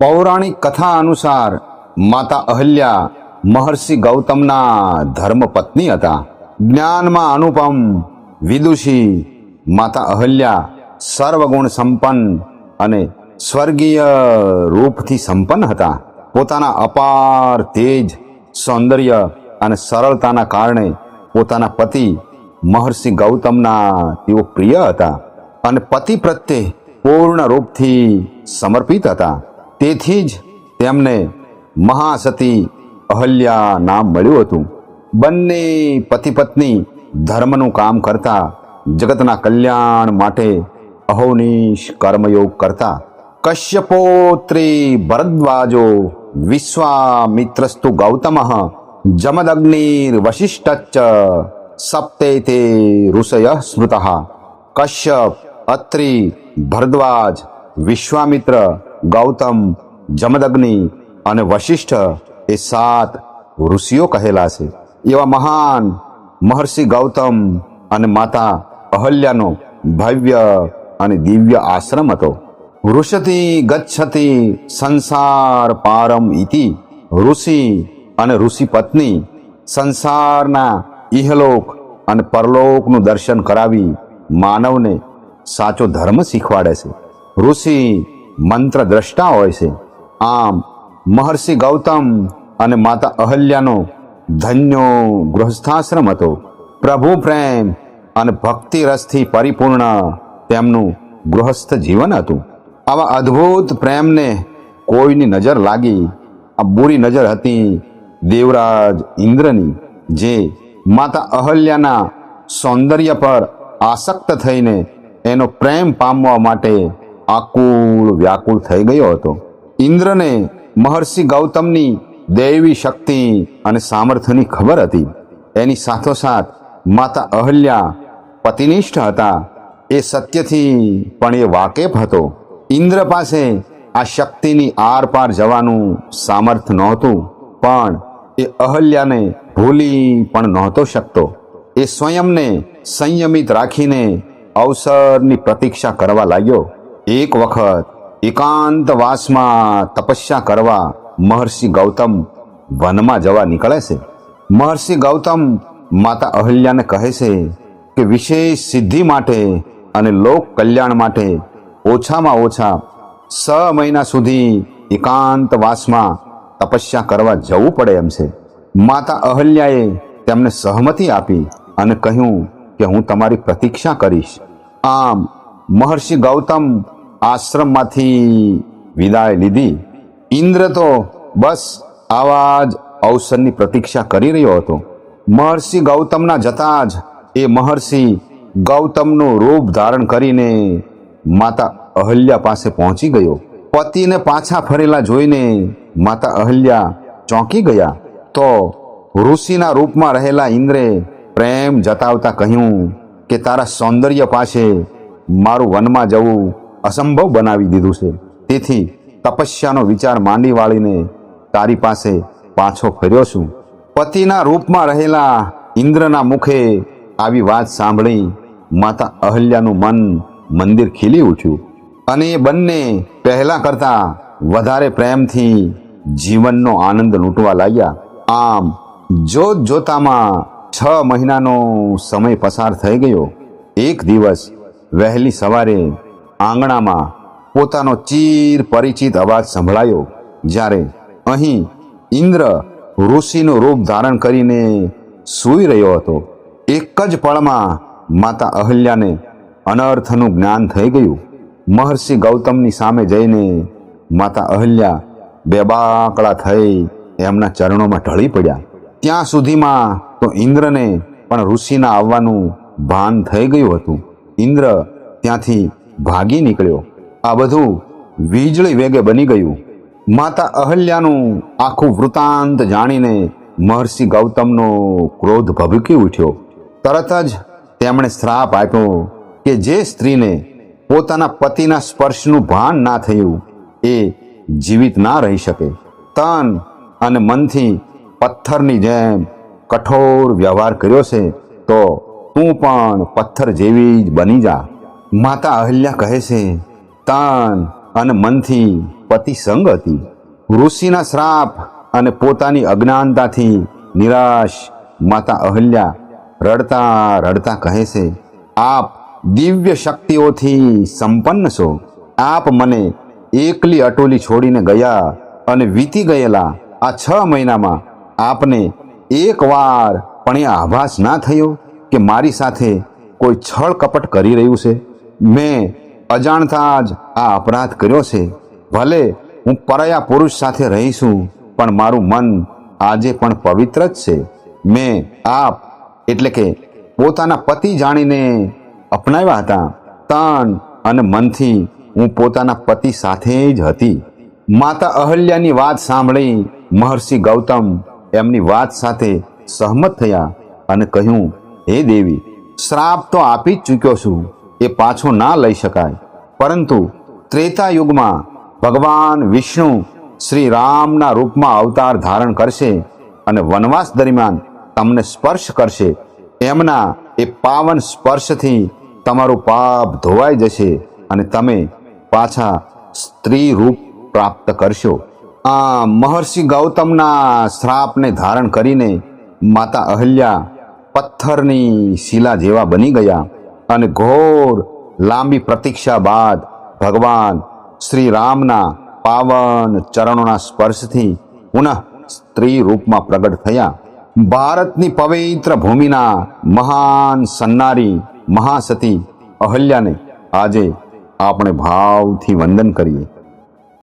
પૌરાણિક કથા અનુસાર માતા અહલ્યા મહર્ષિ ગૌતમના ધર્મપત્ની હતા. જ્ઞાનમાં અનુપમ વિદુષી માતા અહલ્યા સર્વગુણ સંપન્ન અને સ્વર્ગીય રૂપથી સંપન્ન હતા. પોતાના અપાર તેજ, સૌંદર્ય અને સરળતાના કારણે પોતાના પતિ મહર્ષિ ગૌતમના તેઓ પ્રિય હતા અને પતિ પ્રત્યે પૂર્ણ રૂપથી સમર્પિત હતા. તેથી જ તેમને મહાસતી અહલ્યા નામ મળ્યું હતું. બંને પતિ પત્ની ધર્મનું કામ કરતા, જગતના કલ્યાણ માટે અહોનિશ કર્મયોગ કરતા. કશ્યપોત્રી ભરદ્વાજો વિશ્વામિત્રસ્તુ ગૌતમ જમદગ્નિર્વશિષ્ઠશ્ચ સપ્તે તે ઋષય સ્મૃત. કશ્યપ, અત્રિ, ભરદ્વાજ, વિશ્વામિત્ર, ગૌતમ, જમદગ્નિ અને વશિષ્ઠ એ 7 ઋષિઓ કહેલા છે. એવા મહાન મહર્ષિ ગૌતમ અને માતા અહલ્યાનો ભવ્ય અને દિવ્ય આશ્રમ હતો. ઋષતિ ગચ્છતિ સંસાર પારમ ઇતિ. ઋષિ અને ઋષિ પત્ની સંસારના ઇહલોક અને પરલોકનું દર્શન કરાવી માનવને સાચો ધર્મ શીખવાડે છે. ઋષિ મંત્ર દ્રષ્ટા હોય છે. આમ મહર્ષિ ગૌતમ અને માતા અહલ્યાનો ધન્યો ગૃહસ્થાશ્રમ હતો. પ્રભુ પ્રેમ અને ભક્તિ રસથી પરિપૂર્ણ તેમનું ગૃહસ્થ જીવન હતું. આવા અદ્ભુત પ્રેમને કોઈની નજર લાગી. આ બુરી નજર હતી દેવરાજ ઇન્દ્રની, જે માતા અહલ્યાના સૌંદર્ય પર આસક્ત થઈને એનો પ્રેમ પામવા માટે આકુળ વ્યાકુળ થઈ ગયો હતો. ઇન્દ્રને મહર્ષિ ગૌતમની દૈવી શક્તિ અને સામર્થ્યની ખબર હતી. એની સાથોસાથ માતા અહલ્યા પતિનિષ્ઠ હતા એ સત્યથી પણ એ વાકેફ હતો. ઇન્દ્ર પાસે આ શક્તિની આર પાર જવાનું સામર્થ્ય નહોતું, પણ એ અહલ્યાને ભૂલી પણ નહોતો શકતો. એ સ્વયંને સંયમિત રાખીને અવસરની પ્રતીક્ષા કરવા લાગ્યો. એક વખત એકાંતવાસમાં તપસ્યા કરવા મહર્ષિ ગૌતમ વનમાં જવા નીકળે છે. મહર્ષિ ગૌતમ માતા અહલ્યાને કહે છે કે વિશેષ સિદ્ધિ માટે અને લોક કલ્યાણ માટે ઓછામાં ઓછા 6 મહિના સુધી એકાંતવાસમાં તપસ્યા કરવા જવું પડે એમ છે. માતા અહલ્યાએ તેમને સહમતિ આપી અને કહ્યું કે હું તમારી પ્રતીક્ષા કરીશ. આમ મહર્ષિ ગૌતમ આશ્રમમાંથી વિદાય લીધી. ઇન્દ્ર તો બસ આવા જ અવસરની પ્રતીક્ષા કરી રહ્યો હતો. મહર્ષિ ગૌતમના જતાં જ એ મહર્ષિ ગૌતમનું રૂપ ધારણ કરીને માતા અહલ્યા પાસે પહોંચી ગયો. પતિને પાછા ફરેલા જોઈને માતા અહલ્યા ચોંકી ગયા. તો ઋષિના રૂપમાં રહેલા ઇન્દ્રે પ્રેમ જતાવતા કહ્યું કે તારા સૌંદર્ય પાસે મારું વનમાં જવું અસંભવ બનાવી દીધું છે. તેથી તપસ્યાનો વિચાર માંડી વાળીને તારી પાસે પાછો ફર્યો છું. પતિના રૂપમાં રહેલા ઇન્દ્રના મુખે આવી વાત સાંભળી માતા અહલ્યાનું મન મંદિર ખીલી ઉઠ્યું અને એ બંને પહેલા કરતા વધારે પ્રેમથી જીવનનો આનંદ લૂંટવા લાગ્યા. આમ જોત જોતામાં 6 મહિનાનો સમય પસાર થઈ ગયો. એક દિવસ વહેલી સવારે આંગણામાં પોતાનો ચીર પરિચિત અવાજ સંભળાયો. જ્યારે અહીં ઇન્દ્ર ઋષિનું રૂપ ધારણ કરીને સૂઈ રહ્યો હતો. એક જ પળમાં માતા અહલ્યાને અનર્થનું જ્ઞાન થઈ ગયું. મહર્ષિ ગૌતમની સામે જઈને માતા અહલ્યા બેબાકળા થઈ એમના ચરણોમાં ઢળી પડ્યા. ત્યાં સુધીમાં તો ઇન્દ્રને પણ ઋષિના આવવાનું ભાન થઈ ગયું હતું. ઇન્દ્ર ત્યાંથી ભાગી નીકળ્યો. આ બધું વીજળી વેગે બની ગયું. માતા અહલ્યાનું આખું વૃત્તાંત જાણીને મહર્ષિ ગૌતમનો ક્રોધ ભભૂકી ઉઠ્યો. તરત જ તેમણે શ્રાપ આપ્યો કે જે સ્ત્રીને પોતાના પતિના સ્પર્શનું ભાન ના થયું એ જીવિત ના રહી શકે. તન અને મનથી પથ્થરની જેમ કઠોર વ્યવહાર કર્યો છે તો તું પણ પથ્થર જેવી જ બની જા. માતા અહલ્યા કહે છે, તન અને મનથી પતિ સંગ હતી. ઋષિના શ્રાપ અને પોતાની અજ્ઞાનતાથી નિરાશ માતા અહલ્યા રડતા રડતા કહે છે, આપ દિવ્ય શક્તિઓથી સંપન્ન છો. આપ મને એકલી અટોલી છોડીને ગયા અને વીતી ગયેલા આ 6 મહિનામાં આપને એક વાર પણ એ આભાસ ના થયો કે મારી સાથે કોઈ છળ કપટ કરી રહ્યું છે? મેં અજાણતા જ આ અપરાધ કર્યો છે. ભલે હું પરાયા પુરુષ સાથે રહીશું, પણ મારું મન આજે પણ પવિત્ર જ છે. મેં આપ એટલે કે પોતાના પતિ જાણીને અપનાવ્યા હતા. તન અને મનથી હું પોતાના પતિ સાથે જ હતી. માતા અહલ્યાની વાત સાંભળી મહર્ષિ ગૌતમ એમની વાત સાથે સહમત થયા અને કહ્યું, હે દેવી, શ્રાપ તો આપી જ ચૂક્યો છું, એ પાછો ના લઈ શકાય. પરંતુ ત્રેતા યુગમાં ભગવાન વિષ્ણુ શ્રી રામના રૂપમાં અવતાર ધારણ કરશે અને વનવાસ દરમિયાન તમને સ્પર્શ કરશે. એમના એ પાવન સ્પર્શથી તમારું પાપ ધોવાઈ જશે અને તમે પાછા સ્ત્રી રૂપ પ્રાપ્ત કરશો. આ મહર્ષિ ગૌતમના શ્રાપને ધારણ કરીને માતા અહલ્યા પથ્થરની શિલા જેવા બની ગયા અને ઘોર લાંબી પ્રતીક્ષા બાદ ભગવાન શ્રી રામના પાવન ચરણોના સ્પર્શથી પુનઃ સ્ત્રી રૂપમાં પ્રગટ થયા. ભારતની પવિત્ર ભૂમિના મહાન સન્નારી મહાસતી અહલ્યાને આજે આપણે ભાવથી વંદન કરીએ.